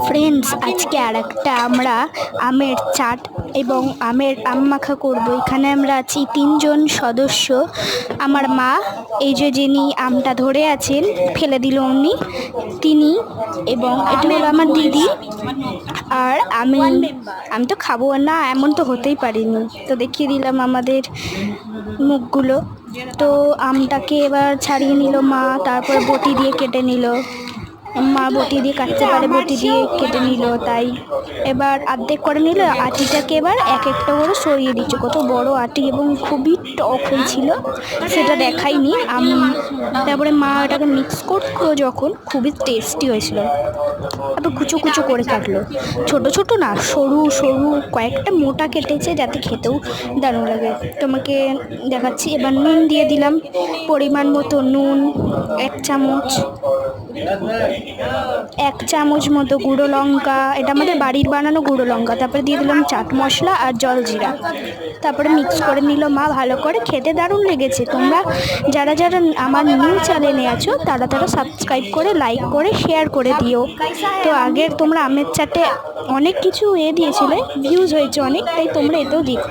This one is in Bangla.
ফ্রেন্ডস, আজকে আর একটা আমরা আমের চাট এবং আম মাখা করবো। এখানে আমরা আছি 3জন সদস্য। আমার মা, এই যে যিনি আমটা ধরে আছেন, ফেলে দিল উনি, তিনি, এবং এটা হলো আমার দিদি। আর আমি আমি তো খাবো না, এমন তো হতেই পারিনি, তো দেখিয়ে দিলাম আমাদের মুখগুলো। তো আমটাকে এবার ছাড়িয়ে নিল মা, তারপর বটি দিয়ে কেটে নিল। মা বটি দিয়ে কাটতে পারে, বটি দিয়ে কেটে নিল, তাই এবার অর্ধেক করে নিল। আটিটাকে এবার এক একটা করে সরিয়ে দিচ্ছে। কত বড় আটি এবং খুবই টক হয়েছিল, সেটা দেখাইনি আমি। তারপরে মা এটাকে মিক্স করতো যখন, খুবই টেস্টি হয়েছিল। তারপর কুচো কুচো করে কাটলো, ছোট ছোট না, সরু সরু কয়েকটা মোটা কেটেছে, যাতে খেতেও দারুণ লাগে। তোমাকে দেখাচ্ছি। এবার নুন দিয়ে দিলাম, পরিমাণ মতো নুন, 1 চামচ মতো গুঁড়ো লঙ্কা, এটা আমাদের বাড়ির বানানো গুঁড়ো লঙ্কা। তারপরে দিয়ে দিলাম চাট মশলা আর জলজিরা। তারপরে মিক্স করে নিল মা ভালো করে। খেতে দারুণ লেগেছে। তোমরা যারা যারা আমার নিউ চ্যানেলে আছো, তারা সাবস্ক্রাইব করে, লাইক করে, শেয়ার করে দিও। তো আগের তোমরা আমের চাটে অনেক কিছু দিয়েছিলে, ভিউজ হয়েছে অনেক, তাই তোমরা এতেও দিও।